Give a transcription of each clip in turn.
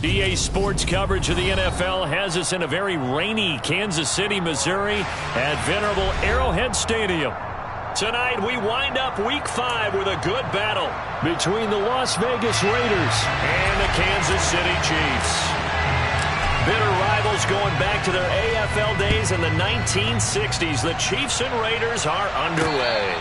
EA Sports coverage of the NFL has us in a very rainy Kansas City, Missouri at venerable Arrowhead Stadium. Tonight, we wind up Week 5 with a good battle between the Las Vegas Raiders and the Kansas City Chiefs. Bitter rivals going back to their AFL days in the 1960s. The Chiefs and Raiders are underway.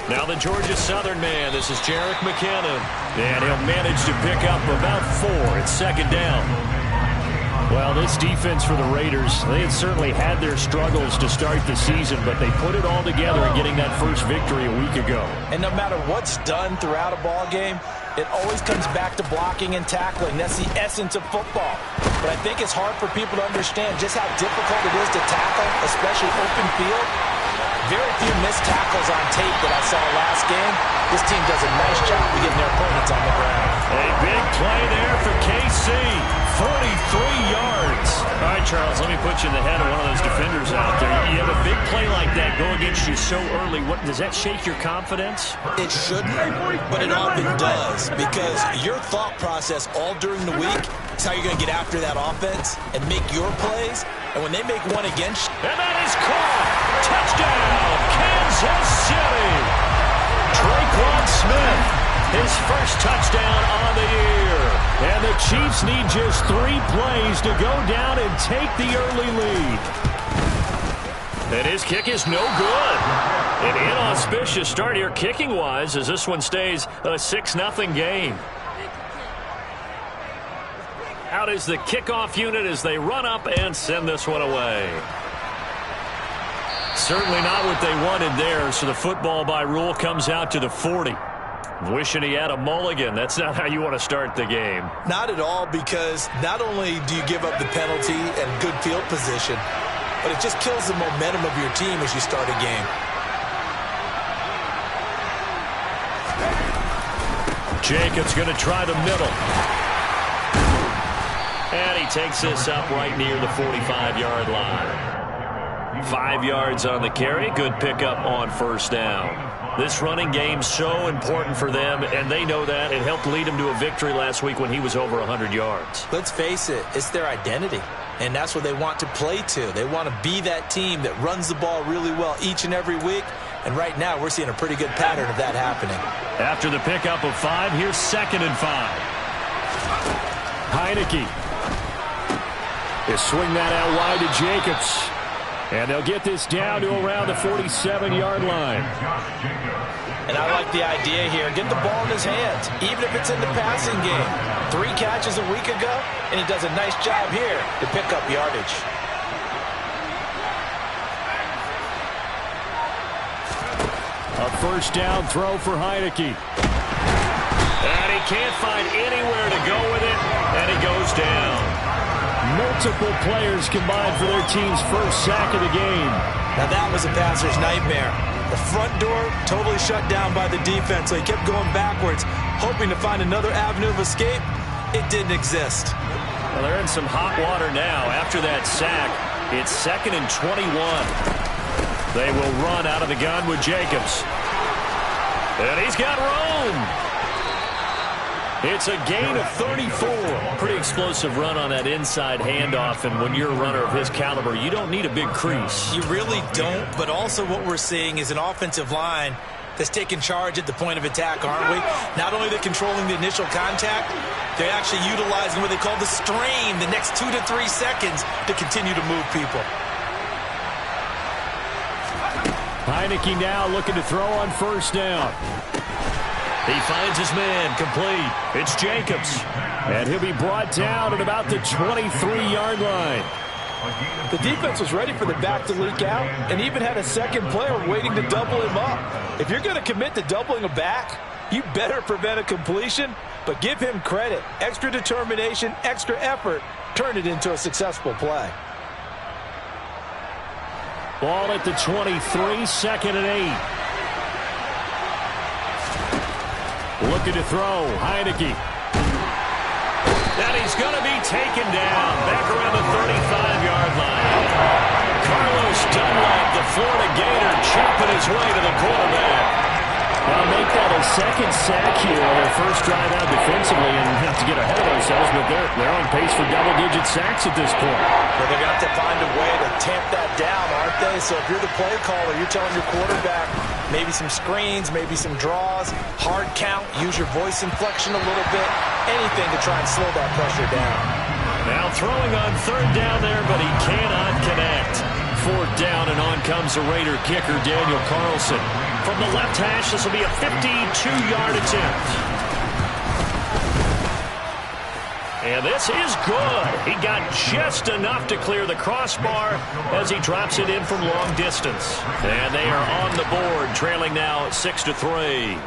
Now the Georgia Southern man, this is Jerick McKinnon, and he'll manage to pick up about 4 at second down. Well, this defense for the Raiders, they had certainly had their struggles to start the season, but they put it all together in getting that first victory a week ago. And no matter what's done throughout a ball game, it always comes back to blocking and tackling. That's the essence of football. But I think it's hard for people to understand just how difficult it is to tackle, especially open field. Very few missed tackles on tape that I saw last game. This team does a nice job of getting their opponents on the ground. A big play there for KC. 43 yards. All right, Charles, let me put you in the head of one of those defenders out there. You have a big play like that go against you so early. What, does that shake your confidence? It shouldn't, but it often does, because your thought process all during the week is how you're going to get after that offense and make your plays. And when they make one against you, and that is caught. Touchdown, Kansas City. Traquan Smith, his first touchdown on the year. And the Chiefs need just 3 plays to go down and take the early lead. And his kick is no good. An inauspicious start here kicking-wise as this one stays a 6-0 game. Out is the kickoff unit as they run up and send this one away. Certainly not what they wanted there, so the football by rule comes out to the 40. Wishing he had a mulligan. That's not how you want to start the game. Not at all, because not only do you give up the penalty and good field position, but it just kills the momentum of your team as you start a game. Jacobs going to try the middle. And he takes this up right near the 45-yard line. 5 yards on the carry. Good pickup on first down. This running game so important for them, and they know that. It helped lead them to a victory last week when he was over 100 yards. Let's face it, it's their identity, and that's what they want to play to. They want to be that team that runs the ball really well each and every week, and right now we're seeing a pretty good pattern of that happening. After the pickup of 5, here's 2nd and 5. Heinicke. They swing that out wide to Jacobs. And they'll get this down to around the 47-yard line. And I like the idea here. Get the ball in his hands, even if it's in the passing game. 3 catches a week ago, and he does a nice job here to pick up yardage. A first down throw for Heinicke. And he can't find anywhere to go with it, and he goes down. Multiple players combined for their team's first sack of the game. Now that was a passer's nightmare. The front door totally shut down by the defense, so he kept going backwards, hoping to find another avenue of escape. It didn't exist. Well, they're in some hot water now. After that sack, it's 2nd and 21. They will run out of the gun with Jacobs. And he's got room. It's a gain of 34. Pretty explosive run on that inside handoff, and when you're a runner of his caliber, you don't need a big crease. You really don't, but also what we're seeing is an offensive line that's taking charge at the point of attack, aren't we? Not only are they controlling the initial contact, they're actually utilizing what they call the strain, the next 2 to 3 seconds, to continue to move people. Heinicke now looking to throw on first down. He finds his man complete. It's Jacobs. And he'll be brought down at about the 23-yard line. The defense was ready for the back to leak out and even had a second player waiting to double him up. If you're going to commit to doubling a back, you better prevent a completion, but give him credit. Extra determination, extra effort, turned it into a successful play. Ball at the 23, 2nd and 8. Looking to throw, Heineke. And he's going to be taken down back around the 35-yard line. Carlos Dunlap, the Florida Gator, chopping his way to the quarterback. Well, make that a second sack here on their first drive out defensively, and have to get ahead of ourselves, but they're on pace for double-digit sacks at this point. Well, they're going to have to find a way to tamp that down, aren't they? So if you're the play caller, you're telling your quarterback maybe some screens, maybe some draws, hard count, use your voice inflection a little bit, anything to try and slow that pressure down. Now throwing on 3rd down there, but he cannot connect. 4th down, and on comes the Raider kicker, Daniel Carlson. From the left hash, this will be a 52-yard attempt. And this is good. He got just enough to clear the crossbar as he drops it in from long distance. And they are on the board, trailing now 6-3.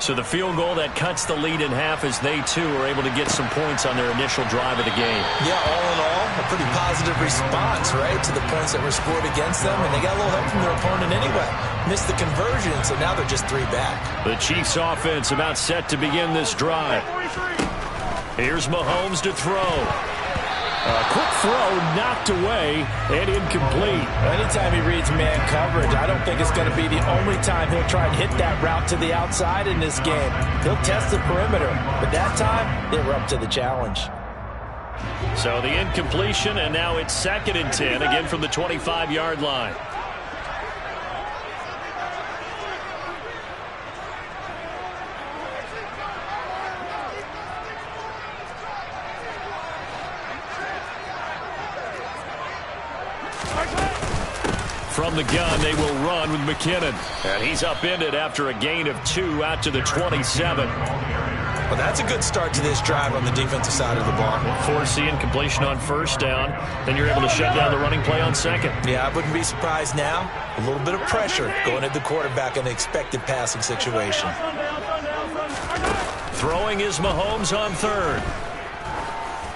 So the field goal that cuts the lead in half as they, too, are able to get some points on their initial drive of the game. Yeah, all in all, a pretty positive response, right, to the points that were scored against them. And they got a little help from their opponent anyway. Missed the conversion, so now they're just 3 back. The Chiefs offense about set to begin this drive. Here's Mahomes to throw. A quick throw knocked away and incomplete. Anytime he reads man coverage, I don't think it's going to be the only time he'll try and hit that route to the outside in this game. He'll test the perimeter, but that time they were up to the challenge. So the incompletion, and now it's 2nd and 10, again from the 25-yard line. From the gun, they will run with McKinnon. And he's upended after a gain of 2 out to the 27. Well, that's a good start to this drive on the defensive side of the ball. Force the incompletion on 1st down. Then you're able to shut down the running play on 2nd. Yeah, I wouldn't be surprised now. A little bit of pressure going at the quarterback in the expected passing situation. Throwing is Mahomes on 3rd.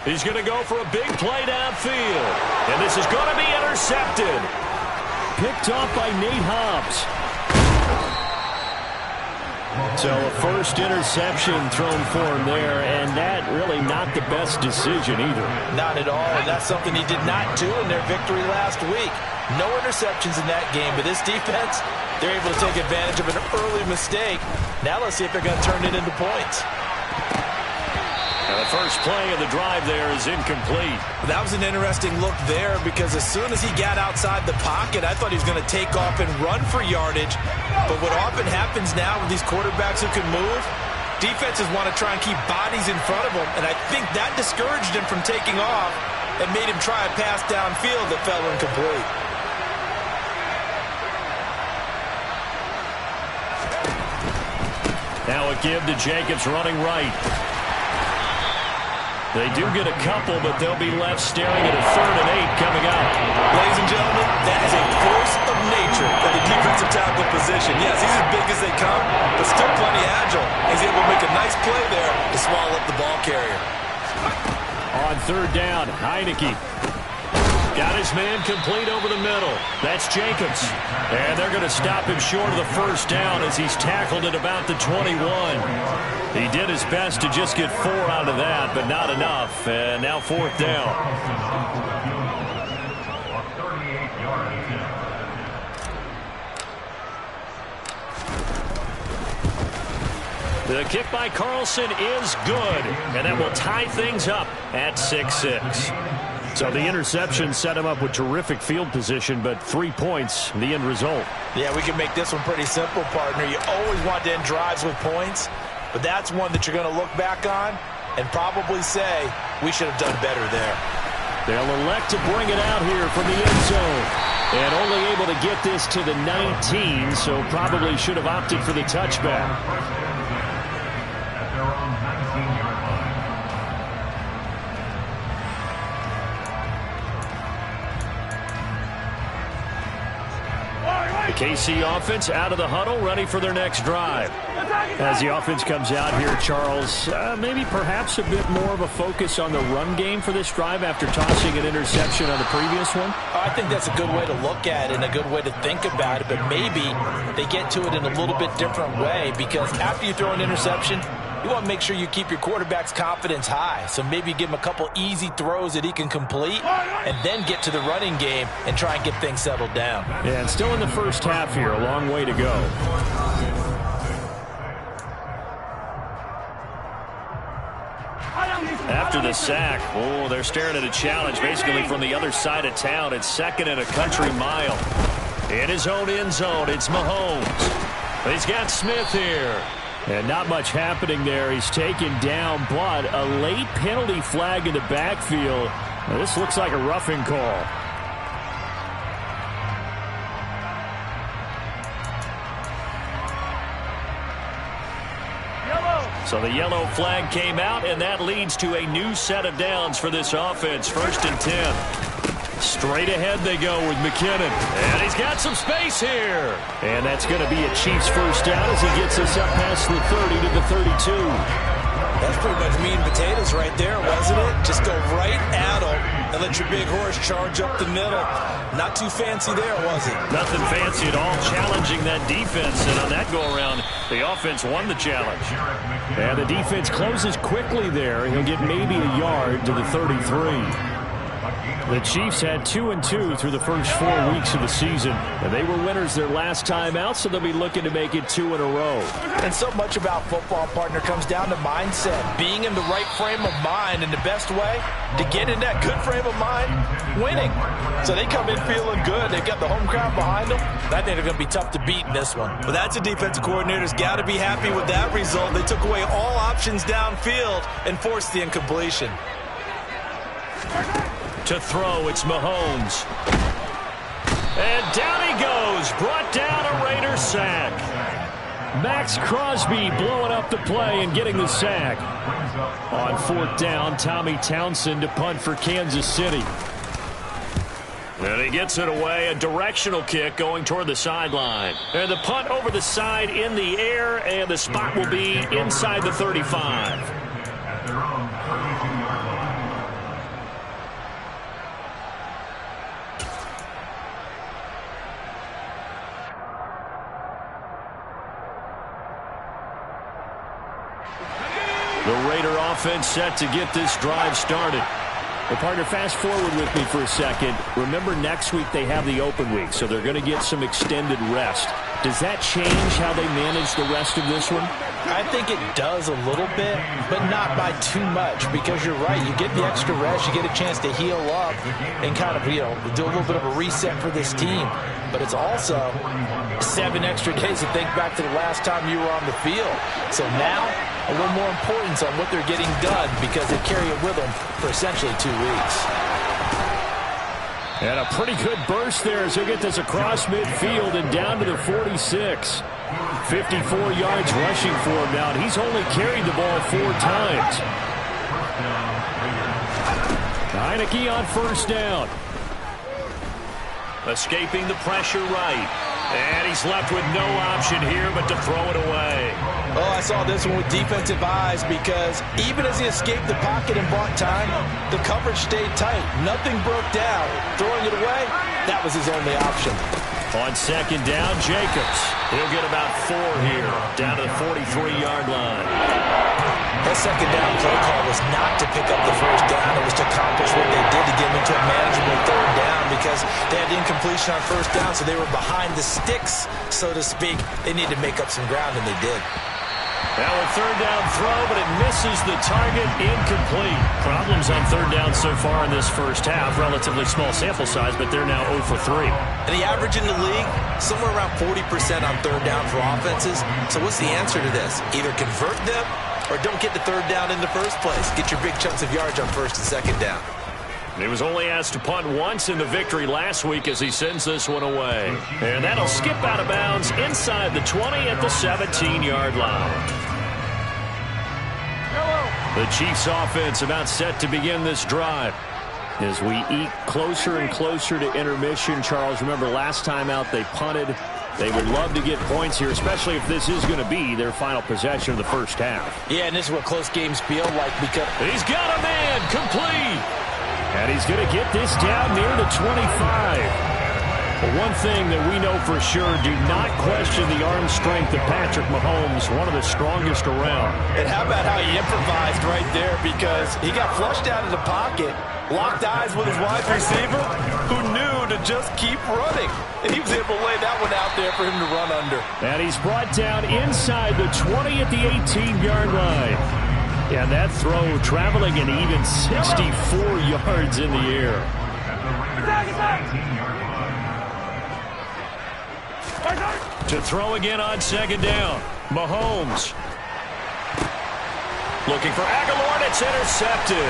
He's going to go for a big play downfield. And this is going to be intercepted. Picked off by Nate Hobbs. So a first interception thrown for him there, and that really not the best decision either. Not at all, and that's something he did not do in their victory last week. No interceptions in that game, but this defense, they're able to take advantage of an early mistake. Now let's see if they're going to turn it into points. Now the first play of the drive there is incomplete. That was an interesting look there because as soon as he got outside the pocket, I thought he was going to take off and run for yardage. But what often happens now with these quarterbacks who can move, defenses want to try and keep bodies in front of them, and I think that discouraged him from taking off and made him try a pass downfield that fell incomplete. Now a give to Jacobs running right. They do get a couple, but they'll be left staring at a 3rd and 8 coming up. Ladies and gentlemen, that is a force of nature at the defensive tackle position. Yes, he's as big as they come, but still plenty agile. He's able to make a nice play there to swallow up the ball carrier. On 3rd down, Heineke. Got his man complete over the middle. That's Jacobs. And they're going to stop him short of the 1st down as he's tackled at about the 21. He did his best to just get 4 out of that, but not enough. And now 4th down. The kick by Carlson is good, and that will tie things up at 6-6. So the interception set him up with terrific field position, but 3 points, the end result. Yeah, we can make this one pretty simple, partner. You always want to end drives with points, but that's one that you're going to look back on and probably say, we should have done better there. They'll elect to bring it out here from the end zone. And only able to get this to the 19, so probably should have opted for the touchback. The KC offense out of the huddle, ready for their next drive. As the offense comes out here, Charles, maybe perhaps a bit more of a focus on the run game for this drive after tossing an interception on the previous one? I think that's a good way to look at it and a good way to think about it, but maybe they get to it in a little bit different way, because after you throw an interception, you want to make sure you keep your quarterback's confidence high. So maybe give him a couple easy throws that he can complete and then get to the running game and try and get things settled down. Yeah, and still in the first half here, a long way to go. After the sack, they're staring at a challenge basically from the other side of town. It's 2nd and a country mile. In his own end zone, it's Mahomes. He's got Smith here. And not much happening there. He's taken down, but a late penalty flag in the backfield. Now, this looks like a roughing call. So the yellow flag came out, and that leads to a new set of downs for this offense. 1st and 10. Straight ahead they go with McKinnon. And he's got some space here. And that's going to be a Chiefs first down as he gets us up past the 30 to the 32. That's pretty much meat and potatoes right there, wasn't it? Just go right at them and let your big horse charge up the middle. Not too fancy there, was it? Nothing fancy at all, challenging that defense. And on that go-around, the offense won the challenge. And the defense closes quickly there. He'll get maybe a yard to the 33. The Chiefs had 2-2 through the first 4 weeks of the season. And they were winners their last time out, so they'll be looking to make it 2 in a row. And so much about football, partner, comes down to mindset. Being in the right frame of mind, and the best way to get in that good frame of mind, winning. So they come in feeling good. They've got the home crowd behind them. I think they're going to be tough to beat in this one. Well, that's a defensive coordinator's got to be happy with that result. They took away all options downfield and forced the incompletion. To throw, it's Mahomes. And down he goes. Brought down a Raider sack. Max Crosby blowing up the play and getting the sack. On 4th down, Tommy Townsend to punt for Kansas City. And he gets it away. A directional kick going toward the sideline. And the punt over the side in the air, and the spot will be inside the 35. The Raider offense set to get this drive started. Well, partner, fast forward with me for a second. Remember, next week they have the open week, so they're going to get some extended rest. Does that change how they manage the rest of this one? I think it does a little bit, but not by too much, because you're right. You get the extra rest. You get a chance to heal up and kind of, do a little bit of a reset for this team. But it's also 7 extra days to think back to the last time you were on the field. So now, a little more importance on what they're getting done, because they carry it with them for essentially 2 weeks. And a pretty good burst there as he'll get this across midfield and down to the 46. 54 yards rushing for him now, and he's only carried the ball 4 times. Heineke on 1st down. Escaping the pressure right. And he's left with no option here but to throw it away. Oh, I saw this one with defensive eyes, because even as he escaped the pocket and bought time, the coverage stayed tight. Nothing broke down. Throwing it away, that was his only option. On 2nd down, Jacobs. He'll get about 4 here, down to the 43-yard line. That 2nd down play call was not to pick up the 1st down. It was to accomplish what they did to get into a manageable 3rd down, because they had incompletion on 1st down, so they were behind the sticks, so to speak. They needed to make up some ground, and they did. Now a 3rd down throw, but it misses the target. Incomplete. Problems on 3rd down so far in this first half. Relatively small sample size, but they're now 0 for 3. And the average in the league, somewhere around 40% on 3rd down for offenses. So what's the answer to this? Either convert them or don't get the 3rd down in the first place. Get your big chunks of yards on 1st and 2nd down. He was only asked to punt once in the victory last week as he sends this one away. And that'll skip out of bounds inside the 20 at the 17-yard line. The Chiefs offense about set to begin this drive. As we eat closer and closer to intermission, Charles, remember last time out they punted. They would love to get points here, especially if this is going to be their final possession of the first half. Yeah, and this is what close games feel like because he's got a man complete. And he's going to get this down near the 25. But one thing that we know for sure, do not question the arm strength of Patrick Mahomes, one of the strongest around. And how about how he improvised right there, because he got flushed out of the pocket, locked eyes with his wide receiver, who knew to just keep running. And he was able to lay that one out there for him to run under. And he's brought down inside the 20 at the 18-yard line. And that throw traveling an even 64 yards in the air. To throw again on second down. Mahomes. Looking for Aguilar, and it's intercepted.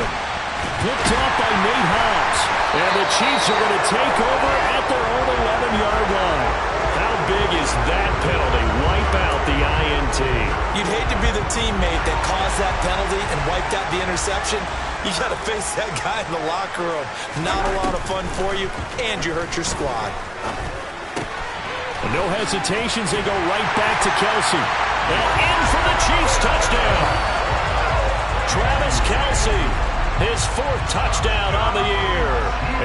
Picked off by Nate Hobbs. And the Chiefs are going to take over at their own 11-yard line. How big is that penalty? Wipe out the INT. you'd hate to be the teammate that caused that penalty and wiped out the interception. You got to face that guy in the locker room. Not a lot of fun for you, and you hurt your squad. No hesitations, they go right back to Kelce. And in for the Chiefs touchdown. Travis Kelce, his fourth touchdown on the year.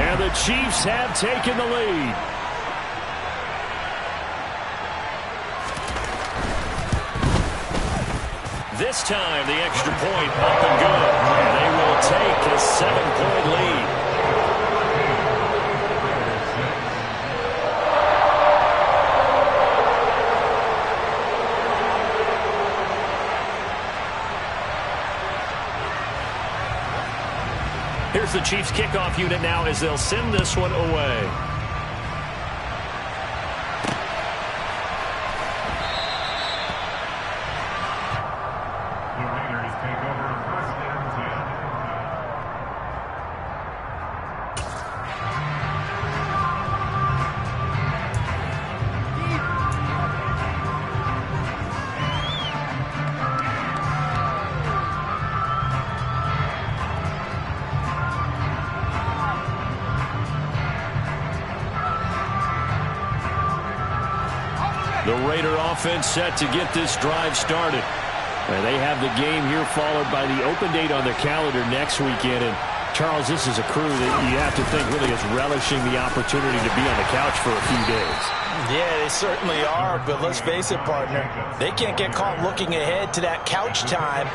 And the Chiefs have taken the lead. This time, the extra point up and good. And they will take a 7-point lead. Here's the Chiefs kickoff unit now as they'll send this one away. The Raiders take over first and 10. The Raider offense set to get this drive started. And they have the game here followed by the open date on their calendar next weekend. And, Charles, this is a crew that you have to think really is relishing the opportunity to be on the couch for a few days. Yeah, they certainly are, but let's face it, partner. They can't get caught looking ahead to that couch time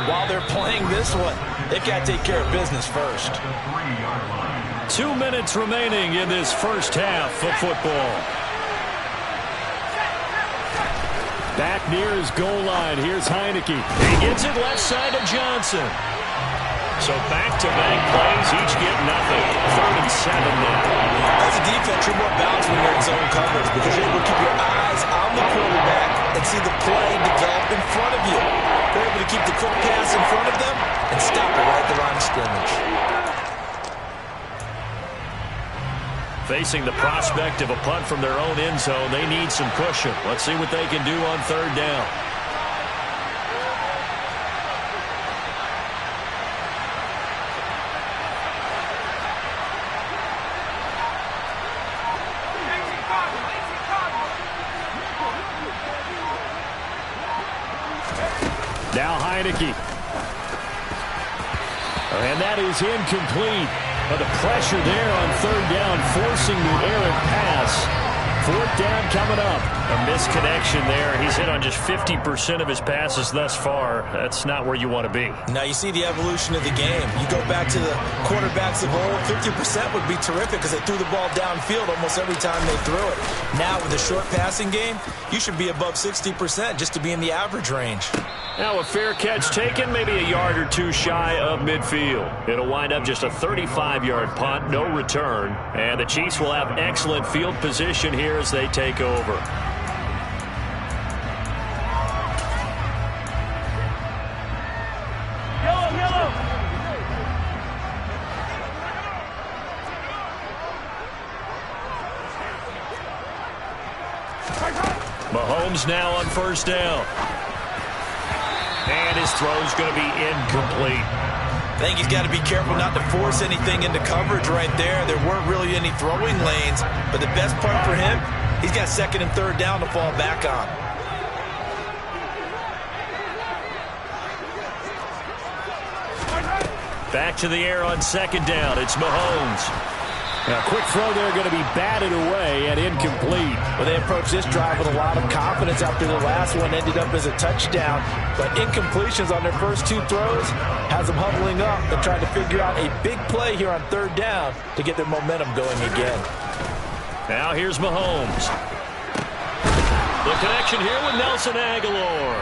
while they're playing this one. They've got to take care of business first. 2 minutes remaining in this first half of football. Back near his goal line. Here's Heineke. He gets it left side to Johnson. So back-to-back plays, each get nothing. 3rd and 7 now. As a defense, you're more balanced when you're in zone coverage because you're able to keep your eyes on the quarterback and see the play develop in front of you. You're able to keep the quick pass in front of them and stop it right at the line of scrimmage. Facing the prospect of a punt from their own end zone, they need some cushion. Let's see what they can do on 3rd down. Now Heineke. And that is incomplete. But the pressure there on 3rd down, forcing the errant pass. 4th down coming up. A misconnection there. He's hit on just 50% of his passes thus far. That's not where you want to be. Now you see the evolution of the game. You go back to the quarterbacks of old, 50% would be terrific because they threw the ball downfield almost every time they threw it. Now with the short passing game, you should be above 60% just to be in the average range. Now a fair catch taken, maybe a yard or two shy of midfield. It'll wind up just a 35-yard punt, no return. And the Chiefs will have excellent field position here as they take over. Mahomes now on 1st down. And his throw's going to be incomplete. I think he's got to be careful not to force anything into coverage right there. There weren't really any throwing lanes, but the best part for him, he's got second and third down to fall back on. Back to the air on second down. It's Mahomes. A quick throw there going to be batted away and incomplete. Well, they approached this drive with a lot of confidence after the last one ended up as a touchdown. But incompletions on their first two throws has them huddling up and trying to figure out a big play here on third down to get their momentum going again. Now here's Mahomes. The connection here with Nelson Aguilar.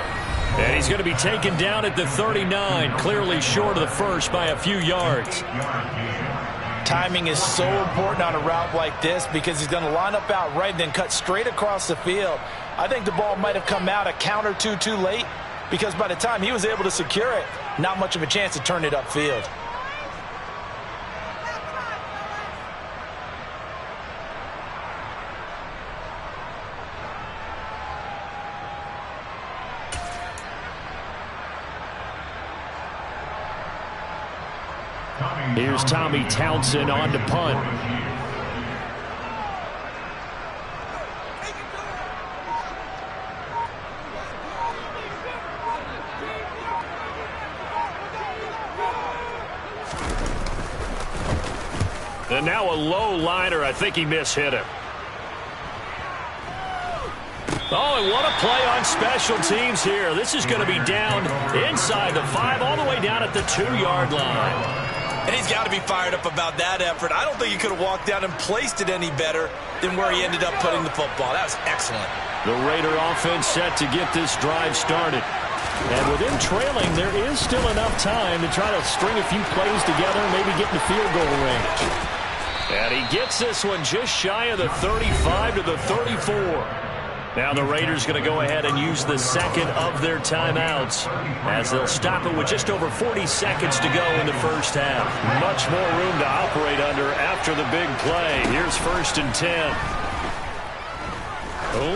And he's going to be taken down at the 39, clearly short of the first by a few yards. Timing is so important on a route like this because he's going to line up out right and then cut straight across the field. I think the ball might have come out a count or two too late because by the time he was able to secure it, not much of a chance to turn it upfield. Here's Tommy Townsend on to punt. And now a low liner. I think he mishit it. Oh, and what a play on special teams here. This is going to be down inside the 5, all the way down at the 2-yard line. And he's got to be fired up about that effort. I don't think he could have walked down and placed it any better than where he ended up putting the football. That was excellent. The Raider offense set to get this drive started. And with him trailing, there is still enough time to try to string a few plays together and maybe get in the field goal range. And he gets this one just shy of the 35 to the 34. Now the Raiders going to go ahead and use the second of their timeouts as they'll stop it with just over 40 seconds to go in the first half. Much more room to operate under after the big play. Here's 1st and 10.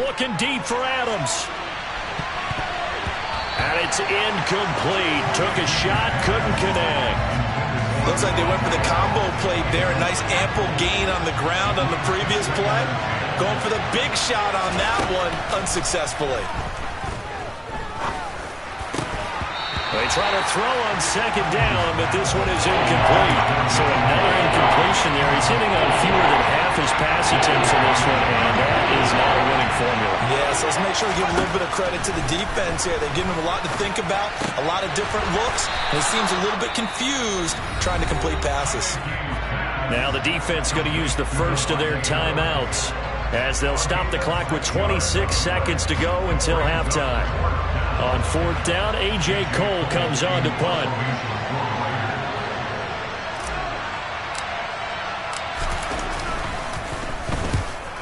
Looking deep for Adams. And it's incomplete. Took a shot, couldn't connect. Looks like they went for the combo play there. A nice ample gain on the ground on the previous play. Going for the big shot on that one unsuccessfully. They try to throw on second down, but this one is incomplete. So another incompletion there. He's hitting on fewer than half his pass attempts in this one, and that is not a winning formula. Yes, let's make sure we give a little bit of credit to the defense here. They've given him a lot to think about, a lot of different looks, and he seems a little bit confused trying to complete passes. Now the defense going to use the first of their timeouts as they'll stop the clock with 26 seconds to go until halftime. On 4th down, A.J. Cole comes on to punt.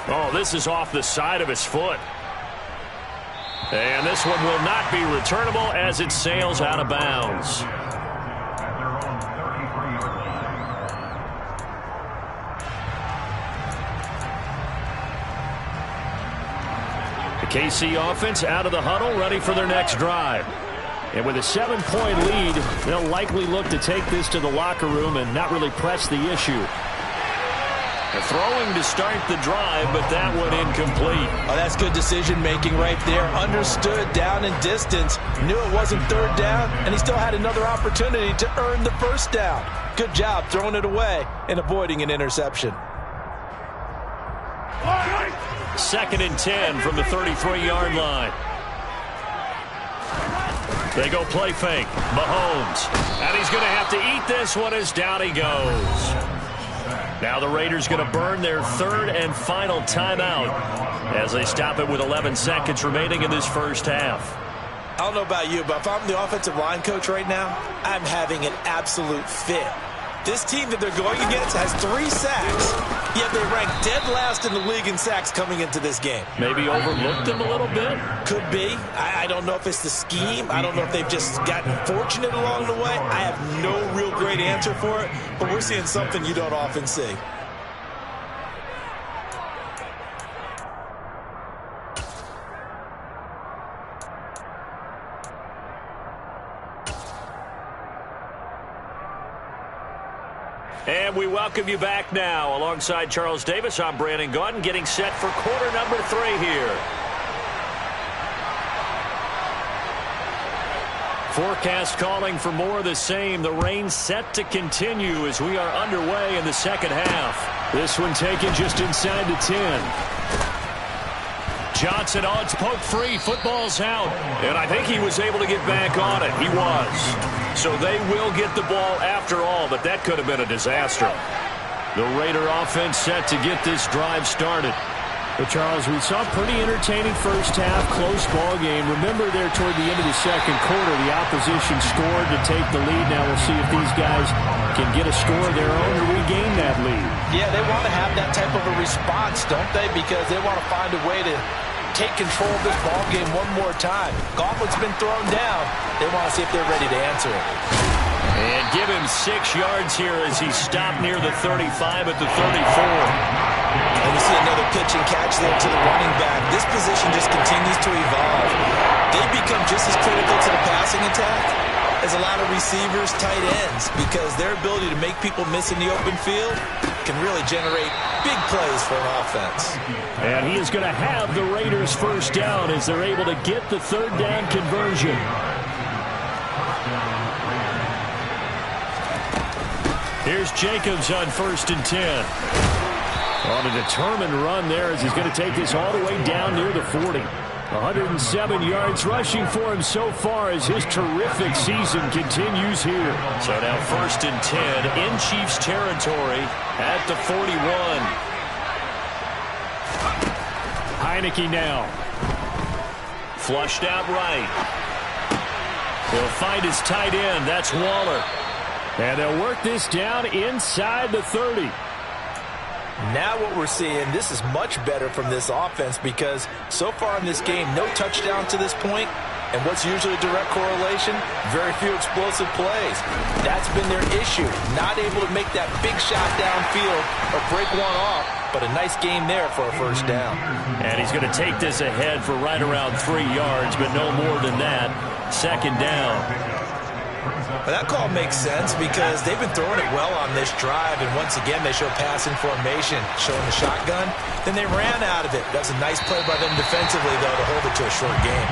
Oh, this is off the side of his foot. And this one will not be returnable as it sails out of bounds. KC offense out of the huddle, ready for their next drive. And with a 7-point lead, they'll likely look to take this to the locker room and not really press the issue. They're throwing to start the drive, but that one incomplete. Oh, that's good decision-making right there. Understood down and distance. Knew it wasn't third down, and he still had another opportunity to earn the first down. Good job throwing it away and avoiding an interception. 2nd and 10 from the 33-yard line. They go play fake. Mahomes. And he's going to have to eat this one as down he goes. Now the Raiders going to burn their 3rd and final timeout as they stop it with 11 seconds remaining in this first half. I don't know about you, but if I'm the offensive line coach right now, I'm having an absolute fit. This team that they're going against has 3 sacks, yet they're ranked dead last in the league in sacks coming into this game. Maybe overlooked them a little bit? Could be. I don't know if it's the scheme. I don't know if they've just gotten fortunate along the way. I have no real great answer for it, but we're seeing something you don't often see. And we welcome you back now. Alongside Charles Davis, I'm Brandon Gaudin, getting set for quarter number 3 here. Forecast calling for more of the same. The rain set to continue as we are underway in the second half. This one taken just inside the 10. Johnson, it's poked free. Football's out. And I think he was able to get back on it. He was. So they will get the ball after all, but that could have been a disaster. The Raider offense set to get this drive started. But, Charles, we saw a pretty entertaining first half, close ball game. Remember there toward the end of the second quarter, the opposition scored to take the lead. Now we'll see if these guys can get a score of their own to regain that lead. Yeah, they want to have that type of a response, don't they? Because they want to find a way to take control of this ball game one more time. Gauntlet's been thrown down. They want to see if they're ready to answer it. And give him 6 yards here as he stopped near the 35 at the 34. And you see another pitch and catch there to the running back. This position just continues to evolve. They become just as critical to the passing attack as a lot of receivers, tight ends, because their ability to make people miss in the open field can really generate big plays for an offense. And he is going to have the Raiders first down as they're able to get the third down conversion. Here's Jacobs on 1st and 10. On a determined run there as he's going to take this all the way down near the 40. 107 yards rushing for him so far as his terrific season continues here. So now 1st and 10 in Chiefs territory at the 41. Heineke now. Flushed out right. He'll find his tight end. That's Waller. And they'll work this down inside the 30. Now what we're seeing, this is much better from this offense because so far in this game, no touchdown to this point. And what's usually a direct correlation? Very few explosive plays. That's been their issue. Not able to make that big shot downfield or break one off. But a nice game there for a first down. And he's going to take this ahead for right around 3 yards, but no more than that. 2nd down. Well, that call makes sense because they've been throwing it well on this drive, and once again they show passing formation, showing the shotgun. Then they ran out of it. That's a nice play by them defensively, though, to hold it to a short game.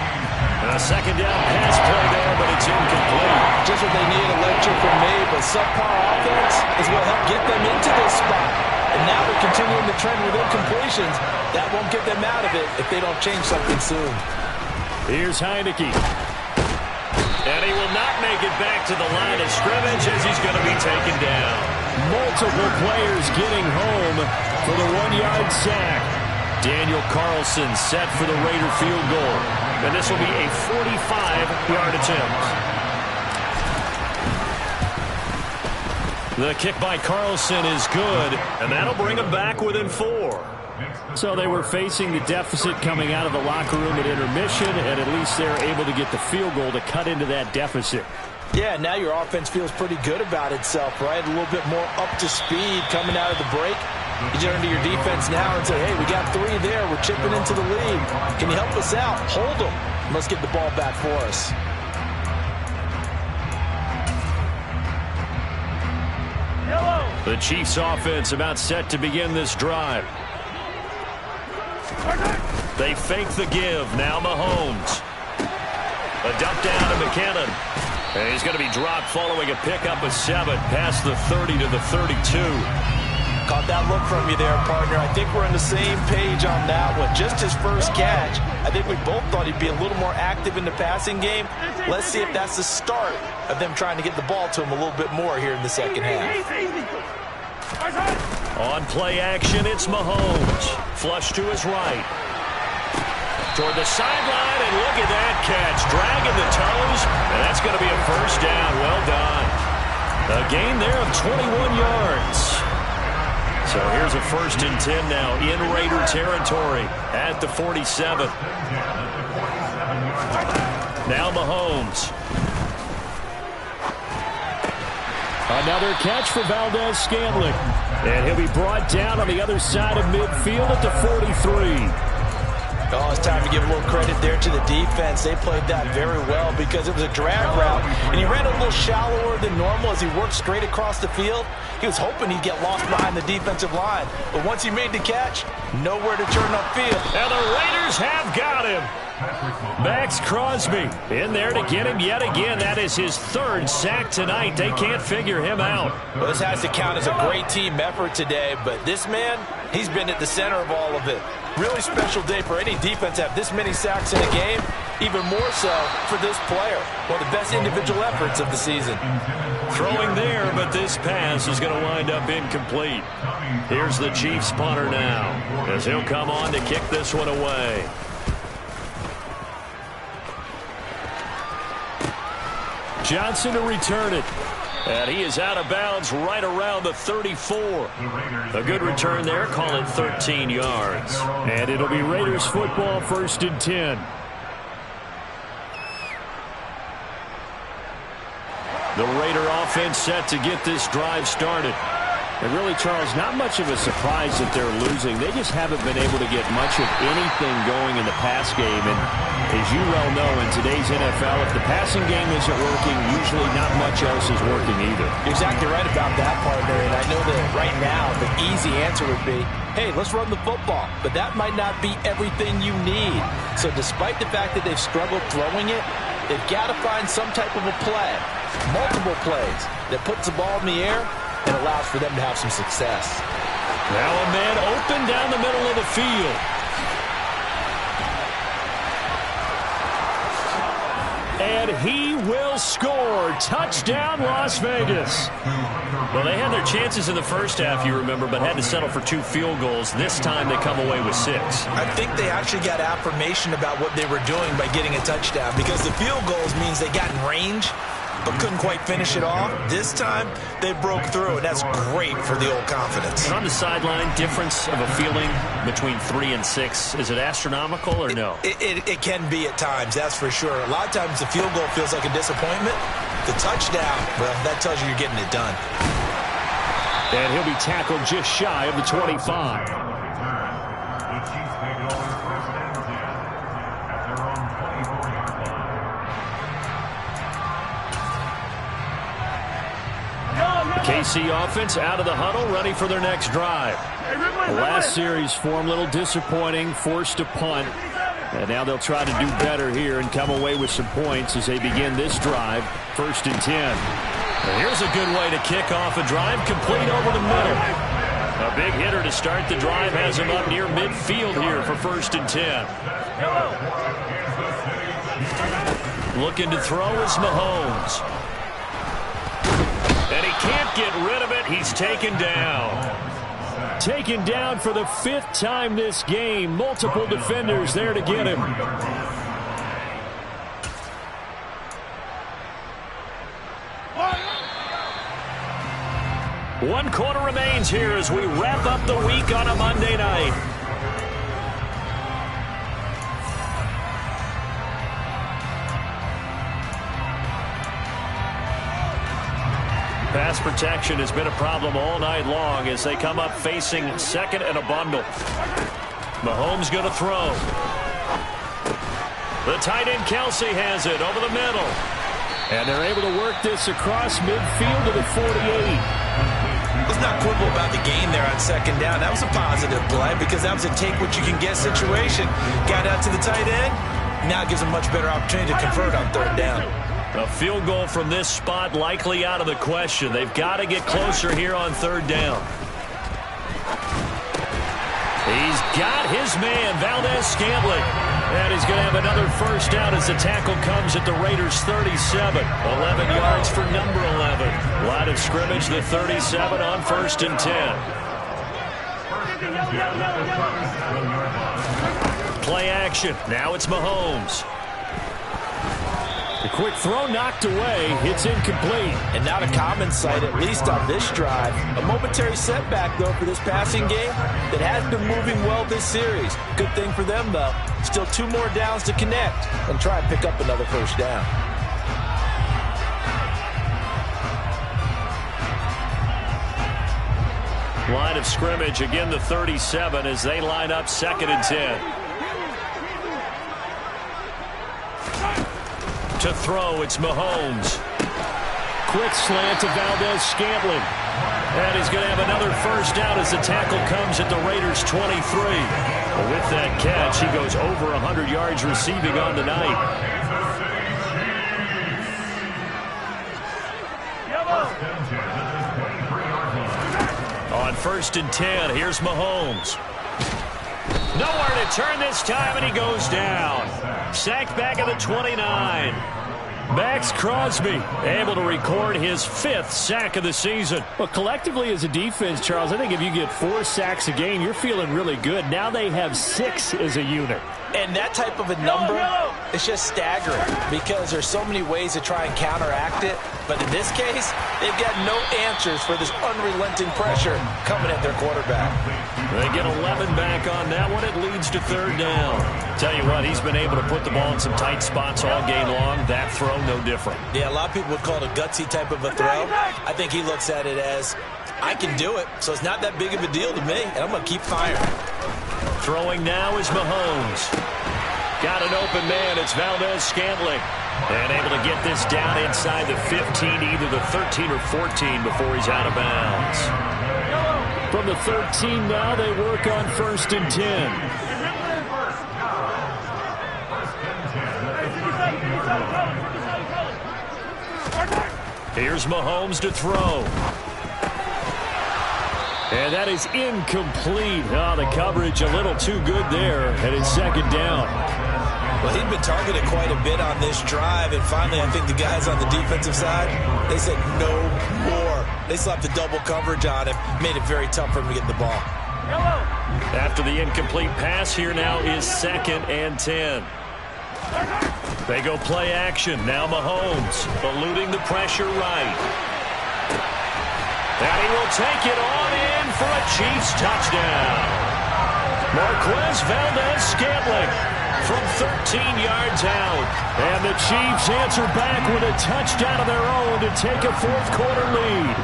A 2nd down pass play there, but it's incomplete. Just what they need, a lecture from me, but subpar offense is what helped get them into this spot. And now they're continuing the trend with incompletions. That won't get them out of it if they don't change something soon. Here's Heineke. And he will not make it back to the line of scrimmage as he's going to be taken down. Multiple players getting home for the 1-yard sack. Daniel Carlson set for the Raider field goal. And this will be a 45-yard attempt. The kick by Carlson is good, and that'll bring him back within 4. So they were facing the deficit coming out of the locker room at intermission, and at least they're able to get the field goal to cut into that deficit. Yeah, now your offense feels pretty good about itself, right? A little bit more up to speed coming out of the break. You turn to your defense now and say, hey, we got 3 there. We're chipping into the lead. Can you help us out? Hold them. Let's get the ball back for us. The Chiefs offense about set to begin this drive. They fake the give. Now Mahomes. A dump down to McKinnon. And he's going to be dropped following a pickup of 7 past the 30 to the 32. Caught that look from you there, partner. I think we're on the same page on that one. Just his first catch. I think we both thought he'd be a little more active in the passing game. Let's see if that's the start of them trying to get the ball to him a little bit more here in the second half. On play action, it's Mahomes. Flush to his right. Toward the sideline, and look at that catch. Dragging the toes, and that's going to be a first down. Well done. A gain there of 21 yards. So here's a 1st and 10 now in Raider territory at the 47. Now Mahomes. Another catch for Oh, it's time to give a little credit there to the defense. They played that very well because it was a drag route, and he ran a little shallower than normal as he worked straight across the field. He was hoping he'd get lost behind the defensive line, but once he made the catch, nowhere to turn upfield. And the Raiders have got him. Max Crosby in there to get him yet again. That is his third sack tonight. They can't figure him out. Well, this has to count as a great team effort today, but this man, he's been at the center of all of it. Really special day for any defense to have this many sacks in a game, even more so for this player. One of the best individual efforts of the season. Throwing there, but this pass is going to wind up incomplete. Here's the Chiefs punter now, as he'll come on to kick this one away. Johnson to return it. And he is out of bounds right around the 34. A good return there. Call it 13 yards. And it'll be Raiders football, 1st and 10. The Raider offense set to get this drive started. And really, Charles, not much of a surprise that they're losing. They just haven't been able to get much of anything going in the pass game. And as you well know, in today's NFL, if the passing game isn't working, usually not much else is working either. You're exactly right about that part there. And I know that right now the easy answer would be, hey, let's run the football. But that might not be everything you need. So despite the fact that they've struggled throwing it, they've got to find some type of a play, multiple plays, that puts the ball in the air and allows for them to have some success. Now a man open down the middle of the field. And he will score. Touchdown, Las Vegas. Well, they had their chances in the first half, you remember, but had to settle for 2 field goals. This time they come away with 6. I think they actually got affirmation about what they were doing by getting a touchdown, because the field goals means they got in range but couldn't quite finish it off. This time, they broke through, and that's great for the old confidence. And on the sideline, difference of a feeling between 3 and 6, is it astronomical or no? It can be at times, that's for sure. A lot of times the field goal feels like a disappointment. The touchdown, well, that tells you you're getting it done. And he'll be tackled just shy of the 25. The Chiefs take over 1st and 10 at their own 24-yard line. The KC offense out of the huddle, ready for their next drive. The last series form, a little disappointing, forced to punt. And now they'll try to do better here and come away with some points as they begin this drive, 1st and 10. And here's a good way to kick off a drive, complete over the middle. A big hitter to start the drive has him up near midfield here for 1st and 10. Looking to throw is Mahomes. And he can't get rid of it. He's taken down. Taken down for the 5th time this game. Multiple defenders there to get him. One quarter remains here as we wrap up the week on a Monday night. Pass protection has been a problem all night long as they come up facing 2nd and a bundle. Mahomes going to throw. The tight end Kelsey has it over the middle. And they're able to work this across midfield to the 48. Let's not quibble about the gain there on 2nd down. That was a positive play because that was a take-what-you-can-get situation. Got out to the tight end. Now gives them much better opportunity to convert on 3rd down. A field goal from this spot likely out of the question. They've got to get closer here on 3rd down. He's got his man, Valdez-Scantling. And he's going to have another 1st down as the tackle comes at the Raiders' 37. 11 yards for number 11. Line of scrimmage, the 37 on 1st and 10. Play action. Now it's Mahomes. The quick throw knocked away. It's incomplete. And not a common sight, at least on this drive. A momentary setback, though, for this passing game that has been moving well this series. Good thing for them, though. Still 2 more downs to connect and try and pick up another 1st down. Line of scrimmage, again the 37 as they line up 2nd and 10. To throw, it's Mahomes. Quick slant to Valdez-Scantling. And he's going to have another first down as the tackle comes at the Raiders' 23. With that catch, he goes over 100 yards receiving on the night. On 1st and 10, here's Mahomes. Nowhere to turn this time, and he goes down. Sacked back at the 29. Max Crosby able to record his 5th sack of the season. Well, collectively as a defense, Charles, I think if you get 4 sacks a game, you're feeling really good. Now they have 6 as a unit. And that type of a number is just staggering because there's so many ways to try and counteract it. But in this case, they've got no answers for this unrelenting pressure coming at their quarterback. They get 11 back on that one. It leads to 3rd down. Tell you what, he's been able to put the ball in some tight spots all game long. That throw, no different. Yeah, a lot of people would call it a gutsy type of a throw. I think he looks at it as, I can do it, so it's not that big of a deal to me, and I'm going to keep firing. Throwing now is Mahomes. Got an open man. It's Valdez-Scantling. And able to get this down inside the 15, either the 13 or 14 before he's out of bounds. From the 13 now, they work on 1st and 10. Here's Mahomes to throw. And that is incomplete. Oh, the coverage a little too good there, and it's 2nd down. Well, he'd been targeted quite a bit on this drive, and finally I think the guys on the defensive side, they said no more. They slapped the double coverage on him, made it very tough for him to get the ball. After the incomplete pass, here now is 2nd and 10. They go play action. Now Mahomes eluding the pressure right. And he will take it on in for a Chiefs touchdown. Marquez Valdez-Scantling from 13 yards out. And the Chiefs answer back with a touchdown of their own to take a 4th quarter lead.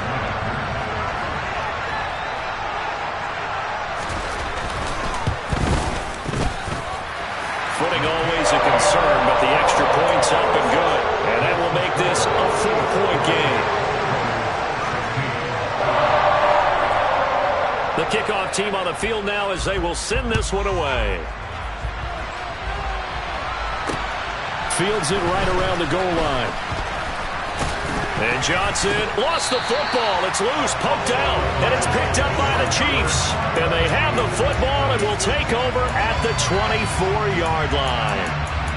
Footing always a concern, but the extra point's up and good. And that will make this a 4-point game. The kickoff team on the field now as they will send this one away. Fields it right around the goal line. And Johnson lost the football. It's loose, poked out, and it's picked up by the Chiefs. And they have the football and will take over at the 24-yard line.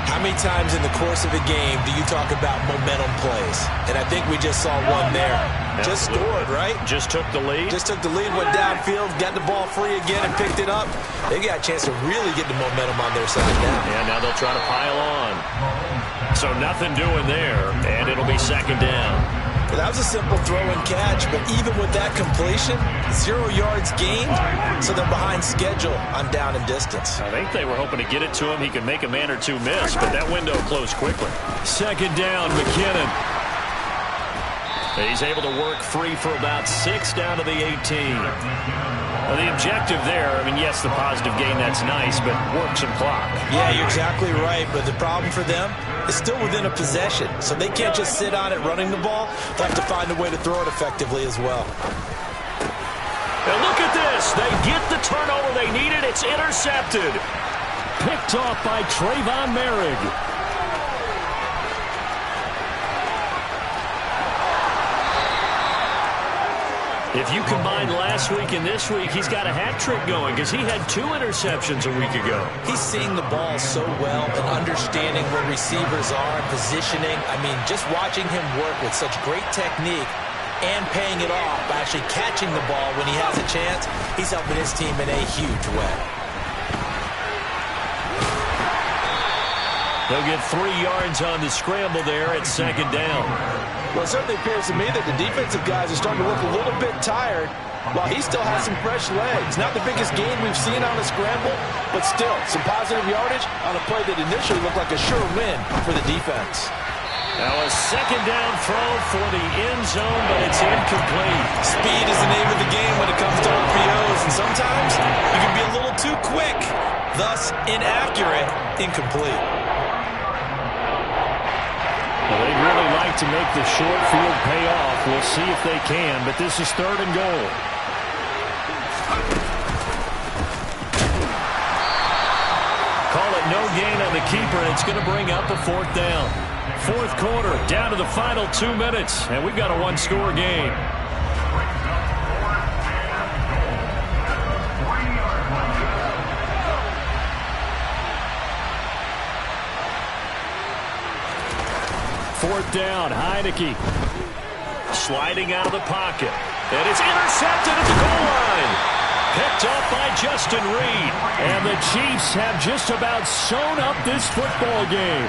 How many times in the course of a game do you talk about momentum plays? And I think we just saw one there. Just scored, right? Just took the lead. Just took the lead, went downfield, got the ball free again and picked it up. They got a chance to really get the momentum on their side now. Yeah, now they'll try to pile on. So nothing doing there, and it'll be 2nd down. Well, that was a simple throw and catch, but even with that completion, 0 yards gained, so they're behind schedule on down and distance. I think they were hoping to get it to him. He could make a man or two miss, but that window closed quickly. 2nd down, McKinnon. He's able to work free for about 6 down to the 18. Well, the objective there, I mean, yes, the positive gain, that's nice, but work some clock. Yeah, you're exactly right, but the problem for them is still within a possession, so they can't just sit on it running the ball. They'll have to find a way to throw it effectively as well. And look at this. They get the turnover they needed. It's intercepted. Picked off by Trayvon Merrick. If you combine last week and this week, he's got a hat trick going because he had 2 interceptions a week ago. He's seeing the ball so well and understanding where receivers are and positioning. I mean, just watching him work with such great technique and paying it off by actually catching the ball when he has a chance, he's helping his team in a huge way. They'll get 3 yards on the scramble there at 2nd down. Well, it certainly appears to me that the defensive guys are starting to look a little bit tired while he still has some fresh legs. Not the biggest gain we've seen on a scramble, but still some positive yardage on a play that initially looked like a sure win for the defense. Now a 2nd down throw for the end zone, but it's incomplete. Speed is the name of the game when it comes to RPOs, and sometimes you can be a little too quick, thus inaccurate, incomplete. Well, they'd really like to make the short field pay off. We'll see if they can, but this is 3rd and goal. Call it no gain on the keeper, and it's going to bring up a 4th down. 4th quarter, down to the final 2 minutes, and we've got a 1-score game. Fourth down, Heineke sliding out of the pocket, and it's intercepted at the goal line. Picked up by Justin Reed. And the Chiefs have just about sewn up this football game.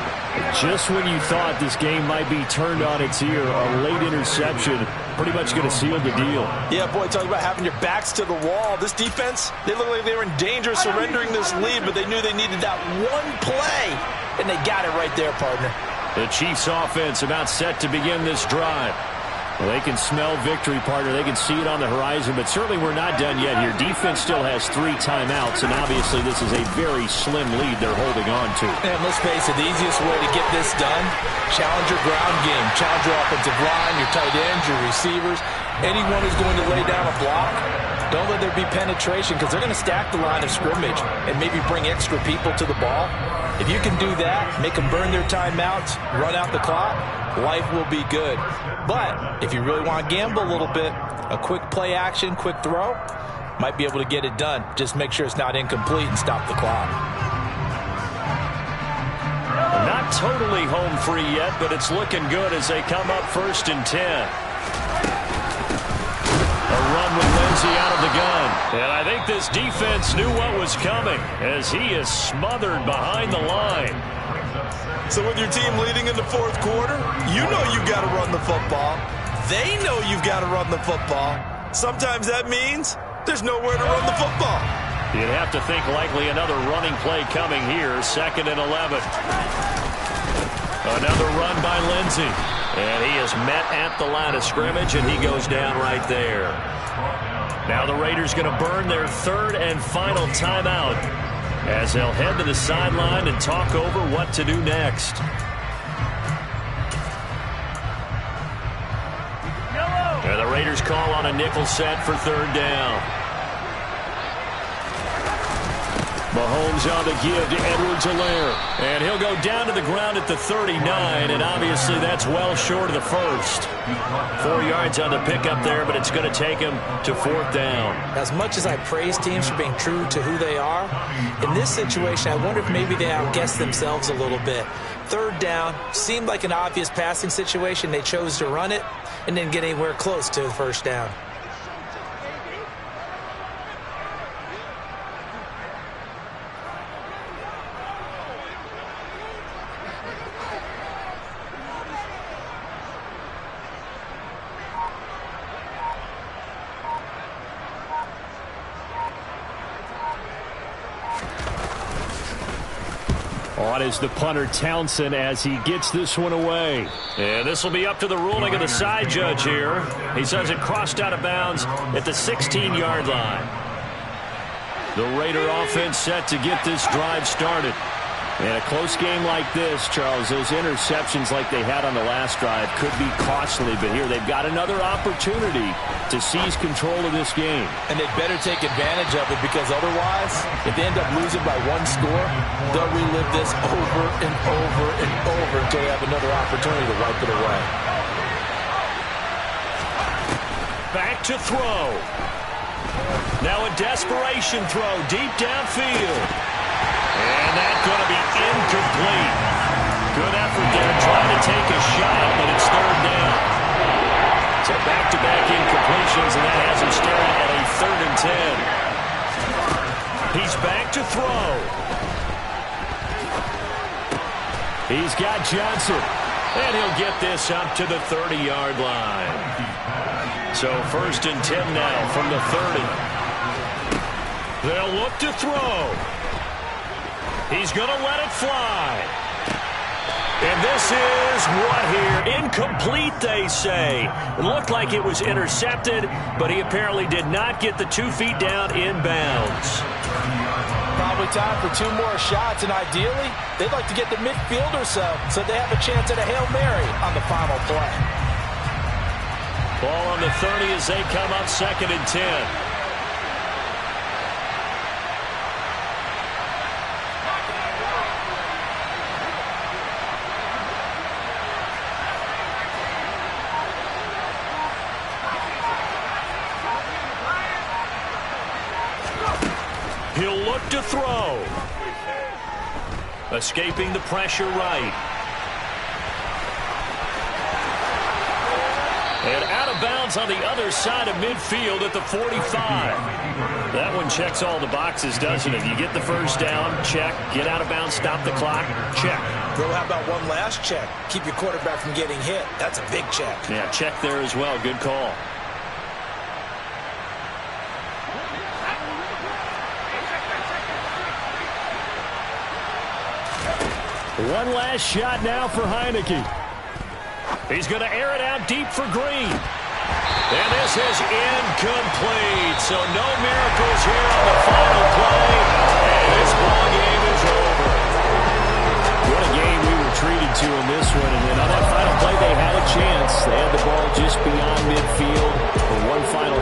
Just when you thought this game might be turned on its ear, a late interception pretty much going to seal the deal. Yeah, boy, talk about having your backs to the wall. This defense, they look like they were in danger of surrendering this lead, but they knew they needed that one play, and they got it right there, partner. The Chiefs offense about set to begin this drive. Well, they can smell victory, partner. They can see it on the horizon, but certainly we're not done yet here. Defense still has 3 timeouts, and obviously this is a very slim lead they're holding on to. And let's face it, the easiest way to get this done, challenge your ground game, challenge your offensive line, your tight ends, your receivers, anyone who's going to lay down a block. Don't let there be penetration, because they're going to stack the line of scrimmage and maybe bring extra people to the ball. If you can do that, make them burn their timeouts, run out the clock, life will be good. But if you really want to gamble a little bit, a quick play action, quick throw, might be able to get it done. Just make sure it's not incomplete and stop the clock. Not totally home free yet, but it's looking good as they come up 1st and 10. A run with Lindsey out of the gun. And I think this defense knew what was coming as he is smothered behind the line. So with your team leading in the 4th quarter, you know you've got to run the football. They know you've got to run the football. Sometimes that means there's nowhere to run the football. You'd have to think likely another running play coming here, 2nd and 11. Another run by Lindsey. And he is met at the line of scrimmage, and he goes down right there. Now the Raiders going to burn their 3rd and final timeout as they'll head to the sideline and talk over what to do next. And the Raiders call on a nickel set for 3rd down. Mahomes on the give to Edwards-Helaire. And he'll go down to the ground at the 39, and obviously that's well short of the first. 4 yards on the pickup there, but it's going to take him to 4th down. As much as I praise teams for being true to who they are, in this situation, I wonder if maybe they outguessed themselves a little bit. 3rd down, seemed like an obvious passing situation. They chose to run it and didn't get anywhere close to the 1st down. On is the punter Townsend as he gets this one away. And this will be up to the ruling of the side judge here. He says it crossed out of bounds at the 16-yard line. The Raider offense set to get this drive started. And a close game like this, Charles, those interceptions like they had on the last drive could be costly. But here they've got another opportunity to seize control of this game. And they'd better take advantage of it, because otherwise, if they end up losing by 1 score, they'll relive this over and over and over until they have another opportunity to wipe it away. Back to throw. Now a desperation throw deep downfield. And that's going to be incomplete. Good effort there trying to take a shot, but it's 3rd down. So back-to-back incompletions, and that has him staring at a 3rd and 10. He's back to throw. He's got Johnson, and he'll get this up to the 30-yard line. So 1st and 10 now from the 30. They'll look to throw. He's going to let it fly. And this is what here? Incomplete, they say. It looked like it was intercepted, but he apparently did not get the 2 feet down in bounds. Probably Probably time for 2 more shots, and ideally, they'd like to get the midfielder so they have a chance at a Hail Mary on the final play. Ball on the 30 as they come up 2nd and 10. He'll look to throw. Escaping the pressure right. And out of bounds on the other side of midfield at the 45. That one checks all the boxes, doesn't it? You get the first down, check. Get out of bounds, stop the clock, check. Bro, how about one last check? Keep your quarterback from getting hit. That's a big check. Yeah, check there as well. Good call. One last shot now for Heineke. He's going to air it out deep for Green. And this is incomplete. So no miracles here on the final play. And this ball game is over. What a game we were treated to in this one. And then on that final play, they had a chance. They had the ball just beyond midfield for one final